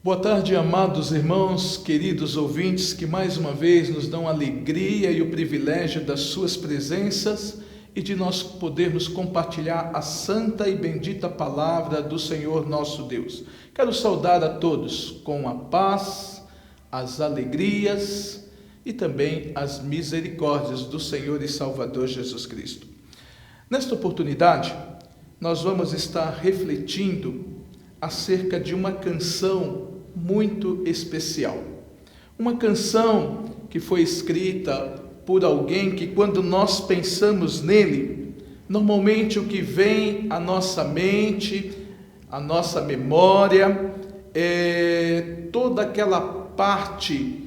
Boa tarde, amados irmãos, queridos ouvintes, que mais uma vez nos dão a alegria e o privilégio das suas presenças e de nós podermos compartilhar a santa e bendita palavra do Senhor nosso Deus. Quero saudar a todos com a paz, as alegrias e também as misericórdias do Senhor e Salvador Jesus Cristo. Nesta oportunidade, nós vamos estar refletindo acerca de uma canção muito especial. Uma canção que foi escrita por alguém que, quando nós pensamos nele, normalmente o que vem à nossa mente, à nossa memória, é toda aquela parte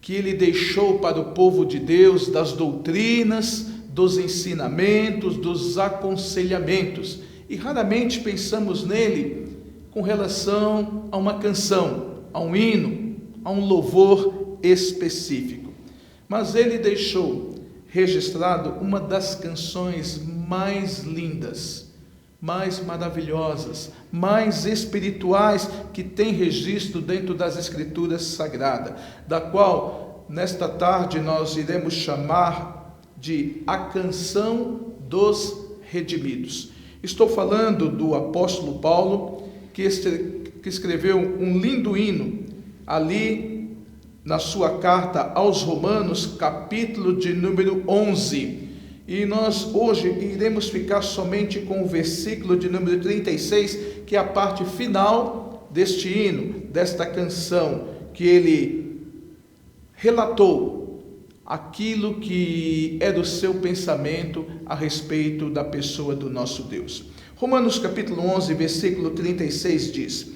que ele deixou para o povo de Deus, das doutrinas, dos ensinamentos, dos aconselhamentos. E raramente pensamos nele com relação a uma canção, a um hino, a um louvor específico. Mas ele deixou registrado uma das canções mais lindas, mais maravilhosas, mais espirituais que tem registro dentro das Escrituras Sagradas, da qual nesta tarde nós iremos chamar de a canção dos redimidos. Estou falando do apóstolo Paulo, que escreveu um lindo hino ali na sua carta aos Romanos, capítulo de número 11. E nós hoje iremos ficar somente com o versículo de número 36, que é a parte final deste hino, desta canção, que ele relatou aquilo que era o seu pensamento a respeito da pessoa do nosso Deus. Romanos capítulo 11, versículo 36 diz: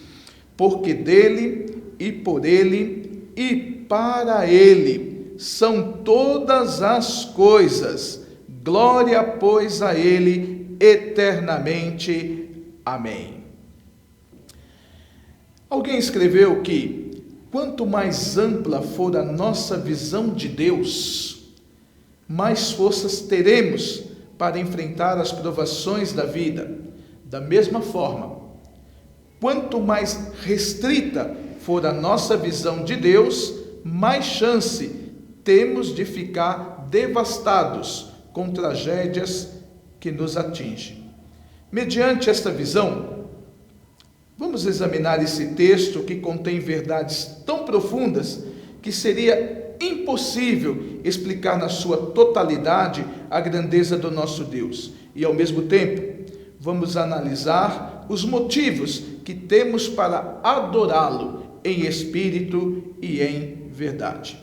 porque dele e por ele e para ele são todas as coisas, glória pois a ele eternamente. Amém. Alguém escreveu que quanto mais ampla for a nossa visão de Deus, mais forças teremos para enfrentar as provações da vida. Da mesma forma, quanto mais restrita for a nossa visão de Deus, mais chance temos de ficar devastados com tragédias que nos atingem. Mediante esta visão, vamos examinar esse texto que contém verdades tão profundas que seria impossível explicar na sua totalidade a grandeza do nosso Deus. E ao mesmo tempo, vamos analisar os motivos que temos para adorá-lo em espírito e em verdade.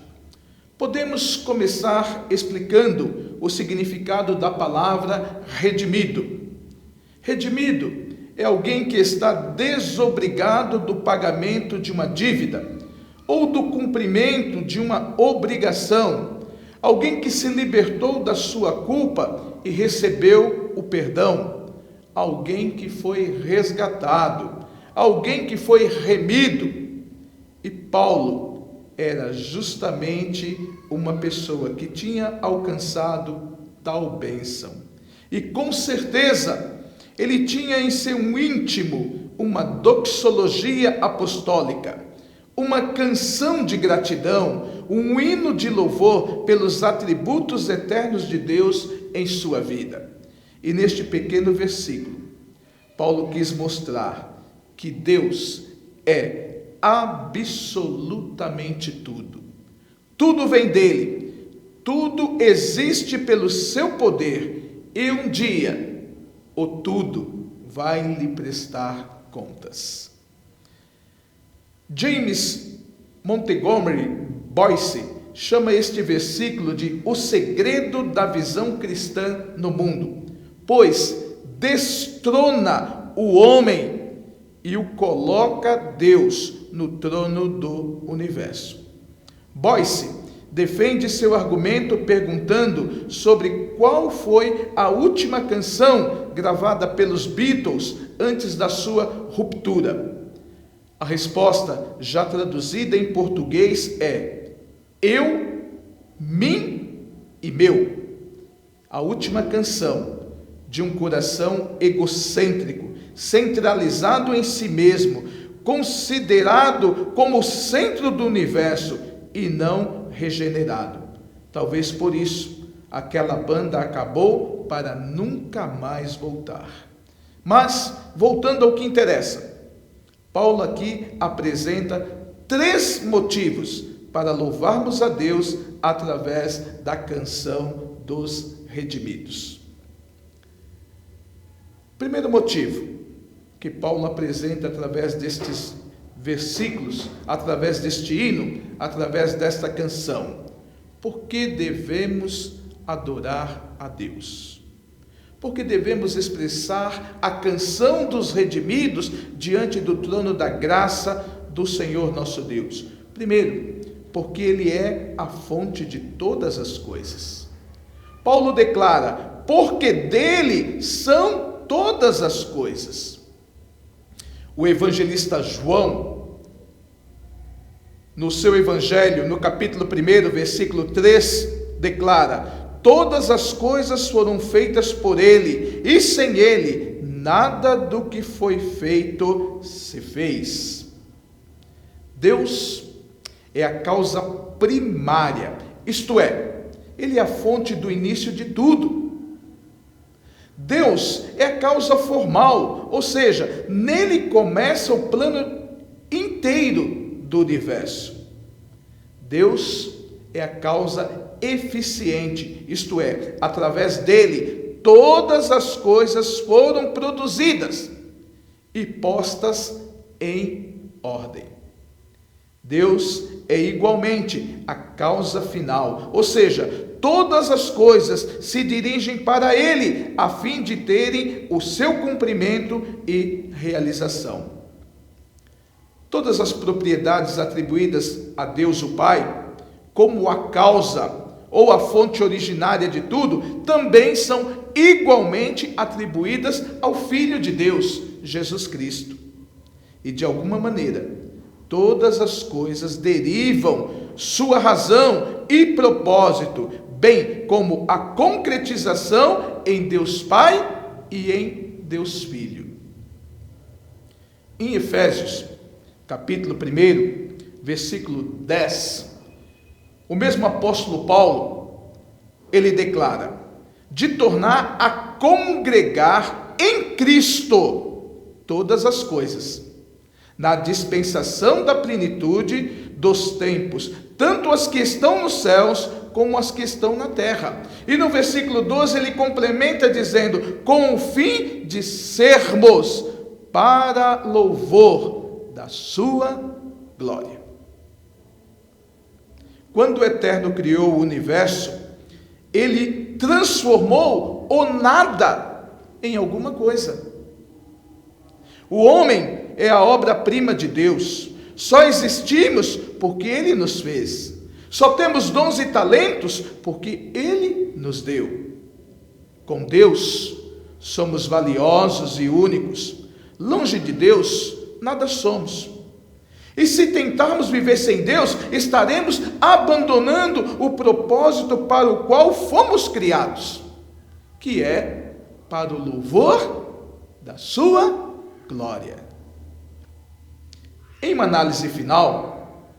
Podemos começar explicando o significado da palavra redimido. Redimido é alguém que está desobrigado do pagamento de uma dívida ou do cumprimento de uma obrigação, alguém que se libertou da sua culpa e recebeu o perdão, alguém que foi resgatado, alguém que foi remido. E Paulo era justamente uma pessoa que tinha alcançado tal bênção. E com certeza ele tinha em seu íntimo uma doxologia apostólica, uma canção de gratidão, um hino de louvor pelos atributos eternos de Deus em sua vida. E neste pequeno versículo, Paulo quis mostrar que Deus é absolutamente tudo. Tudo vem dele, tudo existe pelo seu poder, e um dia o tudo vai lhe prestar contas. James Montgomery Boyce chama este versículo de o segredo da visão cristã no mundo, pois destrona o homem e o coloca Deus no trono do universo. Boyce defende seu argumento perguntando sobre qual foi a última canção gravada pelos Beatles antes da sua ruptura. A resposta, já traduzida em português, é eu, mim e meu. A última canção de um coração egocêntrico, centralizado em si mesmo, considerado como o centro do universo e não regenerado. Talvez por isso aquela banda acabou para nunca mais voltar. Mas, voltando ao que interessa, Paulo aqui apresenta 3 motivos para louvarmos a Deus através da canção dos redimidos. Primeiro motivo que Paulo apresenta através destes versículos, através deste hino, através desta canção. Por que devemos adorar a Deus? Porque devemos expressar a canção dos redimidos diante do trono da graça do Senhor nosso Deus. Primeiro, porque Ele é a fonte de todas as coisas. Paulo declara, porque dele são todas as coisas. O evangelista João, no seu evangelho, no capítulo 1, versículo 3, declara: todas as coisas foram feitas por ele, e sem ele, nada do que foi feito se fez. Deus é a causa primária, isto é, Ele é a fonte do início de tudo. Deus é a causa formal, ou seja, nele começa o plano inteiro do universo. Deus é a causa eficiente, isto é, através dele, todas as coisas foram produzidas e postas em ordem. Deus é igualmente a causa final, ou seja, todas as coisas se dirigem para Ele, a fim de terem o seu cumprimento e realização. Todas as propriedades atribuídas a Deus o Pai, como a causa ou a fonte originária de tudo, também são igualmente atribuídas ao Filho de Deus, Jesus Cristo. E de alguma maneira, todas as coisas derivam sua razão e propósito, bem como a concretização em Deus Pai e em Deus Filho. Em Efésios, capítulo 1, versículo 10, o mesmo apóstolo Paulo, ele declara: de tornar a congregar em Cristo todas as coisas, na dispensação da plenitude dos tempos, tanto as que estão nos céus como as que estão na terra. E no versículo 12 ele complementa dizendo: com o fim de sermos para louvor da sua glória. Quando o Eterno criou o universo, ele transformou o nada em alguma coisa. O homem é a obra-prima de Deus. Só existimos porque Ele nos fez. Só temos dons e talentos porque Ele nos deu. Com Deus, somos valiosos e únicos. Longe de Deus, nada somos. E se tentarmos viver sem Deus, estaremos abandonando o propósito para o qual fomos criados, que é para o louvor da sua glória. Em uma análise final,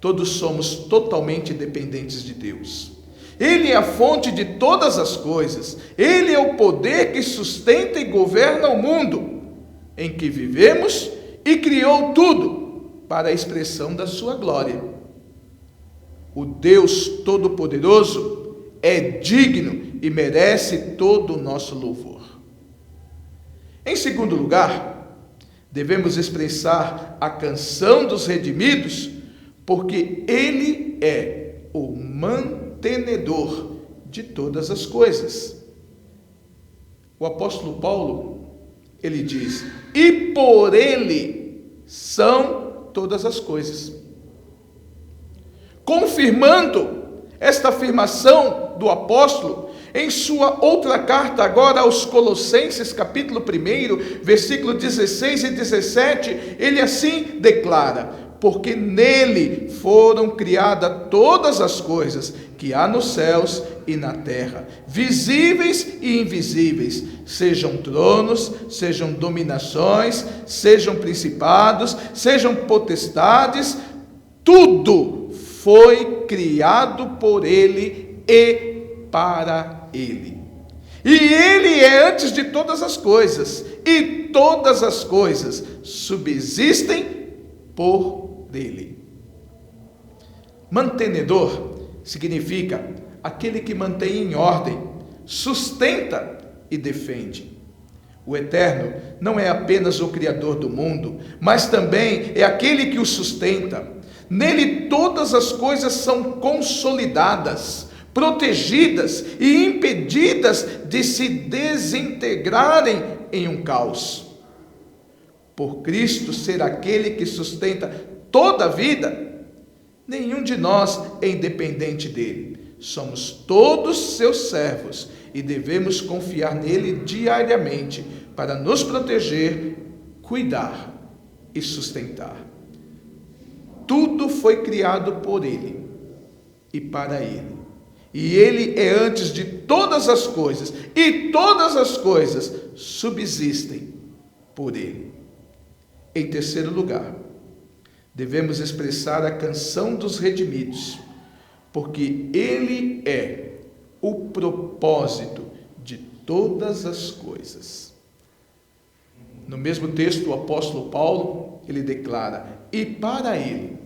todos somos totalmente dependentes de Deus. Ele é a fonte de todas as coisas. Ele é o poder que sustenta e governa o mundo em que vivemos e criou tudo para a expressão da sua glória. O Deus Todo-Poderoso é digno e merece todo o nosso louvor. Em segundo lugar, devemos expressar a canção dos redimidos, porque Ele é o mantenedor de todas as coisas. O apóstolo Paulo, ele diz: e por Ele são todas as coisas. Confirmando esta afirmação do apóstolo, em sua outra carta agora aos Colossenses, capítulo 1, versículo 16 e 17, ele assim declara: porque nele foram criadas todas as coisas que há nos céus e na terra, visíveis e invisíveis, sejam tronos, sejam dominações, sejam principados, sejam potestades, tudo foi criado por Ele e para Ele. E Ele é antes de todas as coisas, e todas as coisas subsistem por Ele. Mantenedor significa aquele que mantém em ordem, sustenta e defende. O Eterno não é apenas o Criador do mundo, mas também é aquele que o sustenta. Nele todas as coisas são consolidadas, protegidas e impedidas de se desintegrarem em um caos. Por Cristo ser aquele que sustenta toda a vida, nenhum de nós é independente dele. Somos todos seus servos e devemos confiar nele diariamente para nos proteger, cuidar e sustentar. Tudo foi criado por ele e para ele. E ele é antes de todas as coisas, e todas as coisas subsistem por ele. Em terceiro lugar, devemos expressar a canção dos redimidos, porque ele é o propósito de todas as coisas. No mesmo texto, o apóstolo Paulo, ele declara: e para ele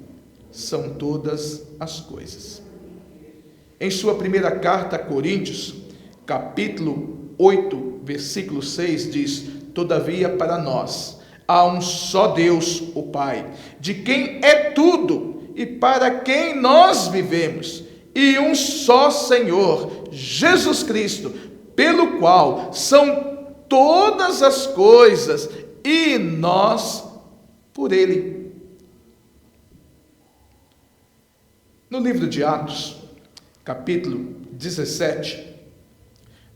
são todas as coisas. Em sua primeira carta a Coríntios, capítulo 8, versículo 6, diz: todavia para nós há um só Deus, o Pai, de quem é tudo e para quem nós vivemos, e um só Senhor, Jesus Cristo, pelo qual são todas as coisas, e nós por Ele. No livro de Atos, capítulo 17,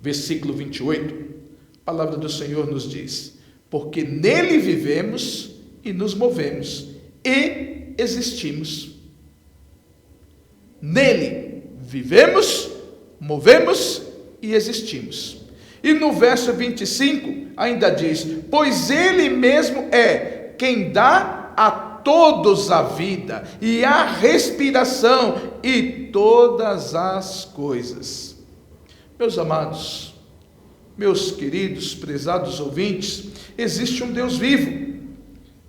versículo 28, a palavra do Senhor nos diz: porque nele vivemos e nos movemos e existimos. Nele vivemos, movemos e existimos. E no verso 25 ainda diz: pois ele mesmo é quem dá a todos a vida e a respiração e todas as coisas. Meus amados, meus queridos, prezados ouvintes, existe um Deus vivo,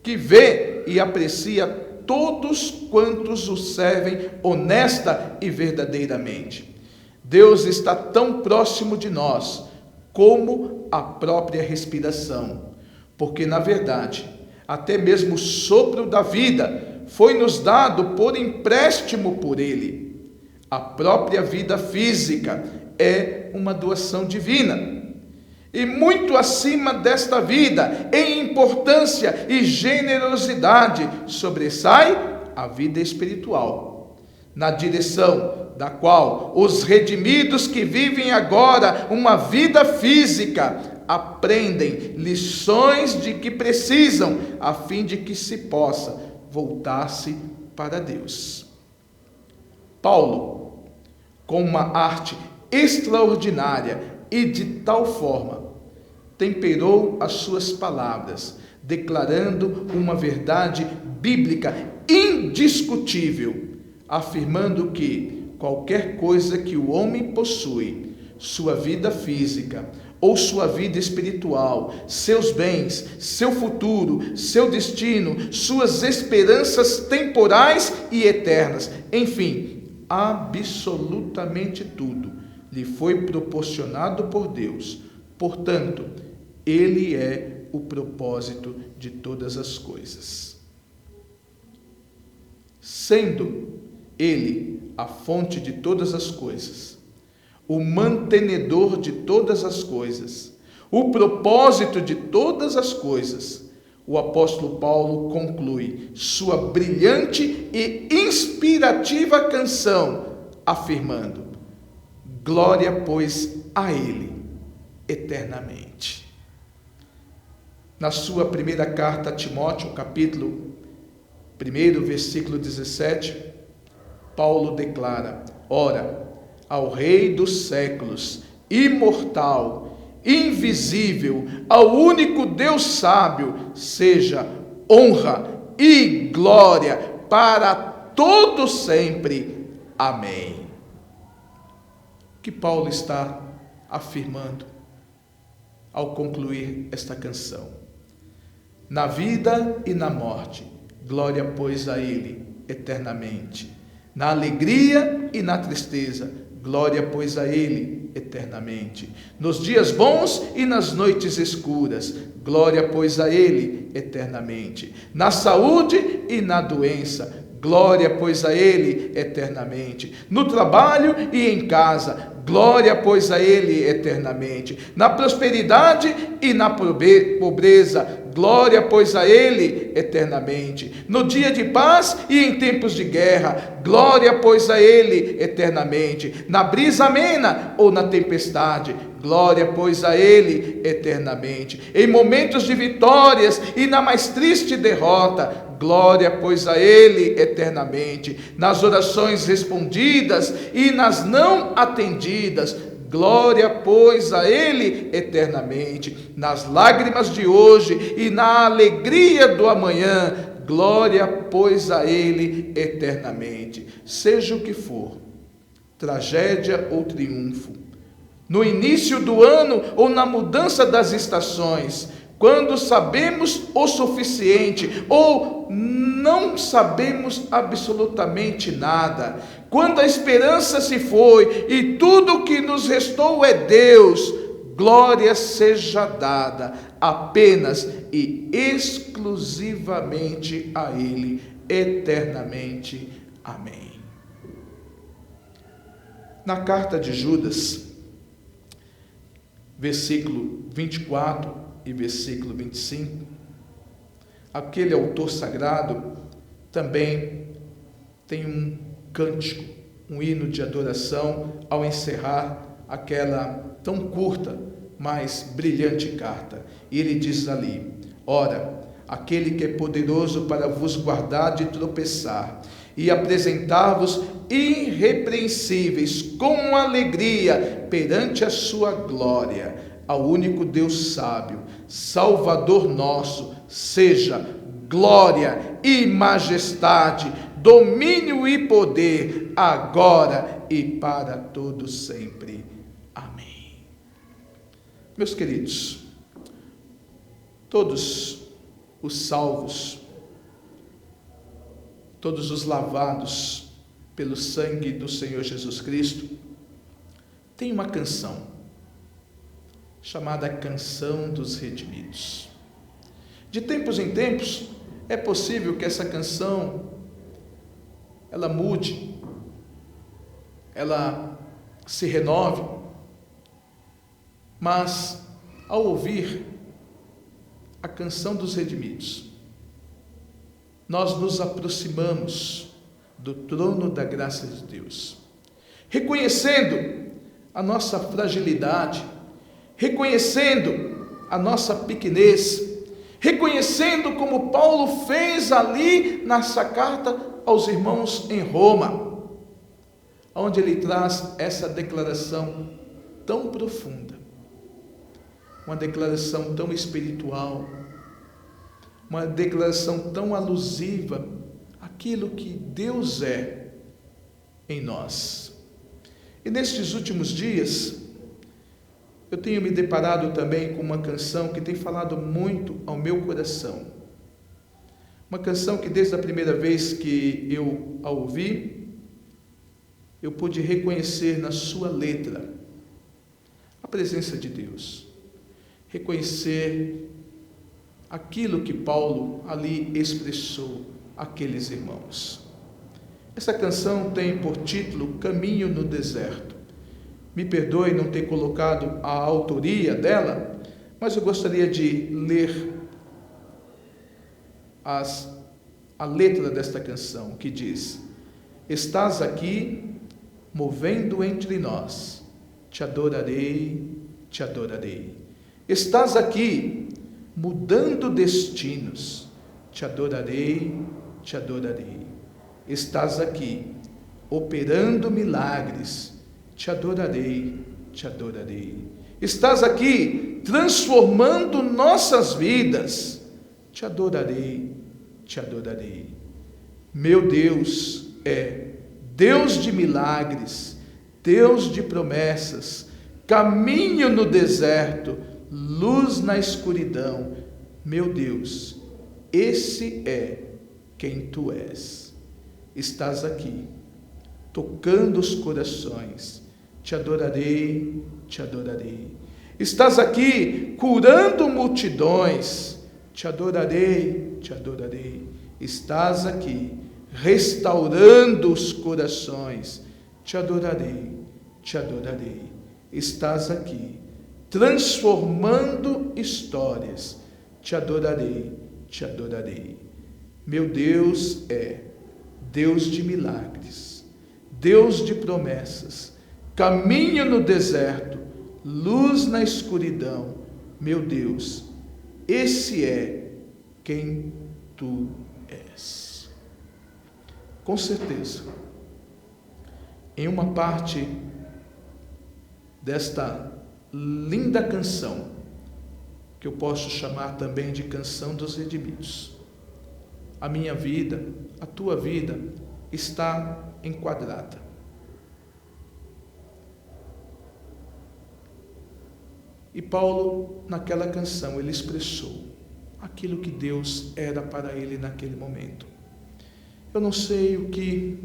que vê e aprecia todos quantos o servem honesta e verdadeiramente. Deus está tão próximo de nós como a própria respiração, porque na verdade, até mesmo o sopro da vida foi-nos dado por empréstimo por Ele. A própria vida física é uma doação divina. E muito acima desta vida, em importância e generosidade, sobressai a vida espiritual, na direção da qual os redimidos que vivem agora uma vida física aprendem lições de que precisam, a fim de que se possa voltar-se para Deus. Paulo, com uma arte extraordinária e de tal forma, temperou as suas palavras, declarando uma verdade bíblica indiscutível, afirmando que qualquer coisa que o homem possui, sua vida física ou sua vida espiritual, seus bens, seu futuro, seu destino, suas esperanças temporais e eternas, enfim, absolutamente tudo, lhe foi proporcionado por Deus. Portanto, Ele é o propósito de todas as coisas. Sendo Ele a fonte de todas as coisas, o mantenedor de todas as coisas, o propósito de todas as coisas, o apóstolo Paulo conclui sua brilhante e inspirativa canção, afirmando: glória, pois, a Ele eternamente. Na sua primeira carta a Timóteo, capítulo 1, versículo 17, Paulo declara: ora, ao Rei dos séculos, imortal, invisível, ao único Deus sábio, seja honra e glória para todo sempre. Amém. O que Paulo está afirmando ao concluir esta canção? Na vida e na morte, glória pois a Ele eternamente. Na alegria e na tristeza, glória pois a Ele eternamente. Nos dias bons e nas noites escuras, glória pois a Ele eternamente. Na saúde e na doença, glória pois a Ele eternamente. No trabalho e em casa, glória pois a Ele eternamente. Na prosperidade e na pobreza, glória pois a Ele eternamente. No dia de paz e em tempos de guerra, glória pois a Ele eternamente. Na brisa amena ou na tempestade, glória pois a Ele eternamente. Em momentos de vitórias e na mais triste derrota, glória pois a Ele eternamente. Nas orações respondidas e nas não atendidas, glória pois a Ele eternamente. Nas lágrimas de hoje e na alegria do amanhã, glória pois a Ele eternamente. Seja o que for, tragédia ou triunfo, no início do ano ou na mudança das estações, quando sabemos o suficiente ou não sabemos absolutamente nada, quando a esperança se foi e tudo que nos restou é Deus, glória seja dada apenas e exclusivamente a Ele, eternamente. Amém. Na carta de Judas, versículo 24 e versículo 25, aquele autor sagrado também tem um cântico, um hino de adoração ao encerrar aquela tão curta, mas brilhante carta. E ele diz ali: ora, aquele que é poderoso para vos guardar de tropeçar e apresentar-vos irrepreensíveis com alegria perante a sua glória, ao único Deus sábio, Salvador nosso, seja glória e majestade, domínio e poder, agora e para todos sempre. Amém. Meus queridos, todos os salvos, todos os lavados pelo sangue do Senhor Jesus Cristo, têm uma canção chamada Canção dos Redimidos. De tempos em tempos, é possível que essa canção ela mude, ela se renove, mas ao ouvir a Canção dos Redimidos, nós nos aproximamos do trono da graça de Deus, reconhecendo a nossa fragilidade, reconhecendo a nossa pequenez, reconhecendo como Paulo fez ali nessa carta aos irmãos em Roma, onde ele traz essa declaração tão profunda, uma declaração tão espiritual, uma declaração tão alusiva àquilo que Deus é em nós. E nestes últimos dias, eu tenho me deparado também com uma canção que tem falado muito ao meu coração. Uma canção que desde a primeira vez que eu a ouvi, eu pude reconhecer na sua letra a presença de Deus. Reconhecer aquilo que Paulo ali expressou àqueles irmãos. Essa canção tem por título Caminho no Deserto. Me perdoe não ter colocado a autoria dela, mas eu gostaria de ler a letra desta canção, que diz: estás aqui, movendo entre nós, te adorarei, te adorarei. Estás aqui, mudando destinos, te adorarei, te adorarei. Estás aqui, operando milagres, te adorarei, te adorarei. Estás aqui transformando nossas vidas, te adorarei, te adorarei. Meu Deus é Deus de milagres, Deus de promessas, caminho no deserto, luz na escuridão. Meu Deus, esse é quem tu és. Estás aqui, tocando os corações. Te adorarei, te adorarei. Estás aqui, curando multidões. Te adorarei, te adorarei. Estás aqui, restaurando os corações. Te adorarei, te adorarei. Estás aqui, transformando histórias. Te adorarei, te adorarei. Meu Deus é Deus de milagres, Deus de promessas, caminho no deserto, luz na escuridão. Meu Deus, esse é quem tu és. Com certeza, em uma parte desta linda canção, que eu posso chamar também de canção dos redimidos, a minha vida, a tua vida está enquadrada. E Paulo, naquela canção, ele expressou aquilo que Deus era para ele naquele momento. Eu não sei o que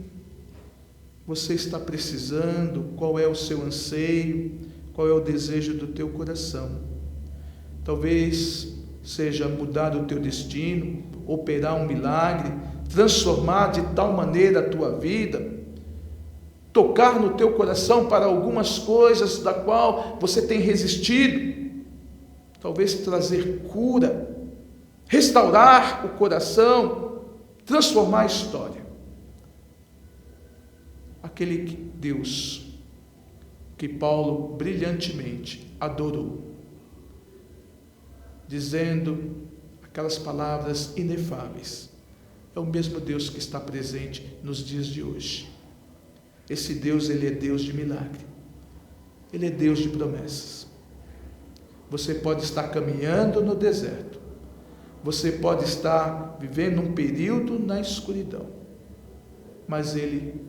você está precisando, qual é o seu anseio, qual é o desejo do teu coração. Talvez seja mudar o teu destino, operar um milagre, transformar de tal maneira a tua vida, tocar no teu coração para algumas coisas da qual você tem resistido, talvez trazer cura, restaurar o coração, transformar a história. Aquele Deus que Paulo brilhantemente adorou, dizendo aquelas palavras inefáveis, é o mesmo Deus que está presente nos dias de hoje. Esse Deus, ele é Deus de milagre, ele é Deus de promessas. Você pode estar caminhando no deserto, você pode estar vivendo um período na escuridão, mas ele,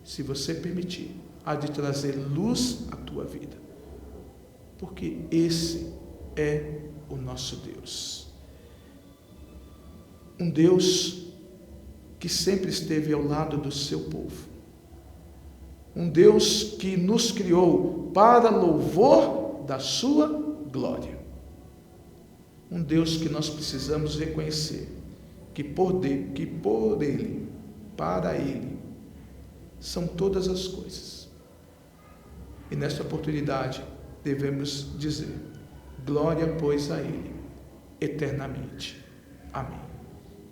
se você permitir, há de trazer luz à tua vida, porque esse é o nosso Deus. Um Deus que sempre esteve ao lado do seu povo. Um Deus que nos criou para louvor da sua glória. Um Deus que nós precisamos reconhecer que por Ele, para Ele, são todas as coisas. E nesta oportunidade devemos dizer: glória, pois, a Ele, eternamente. Amém.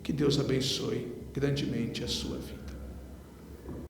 Que Deus abençoe grandemente a sua vida.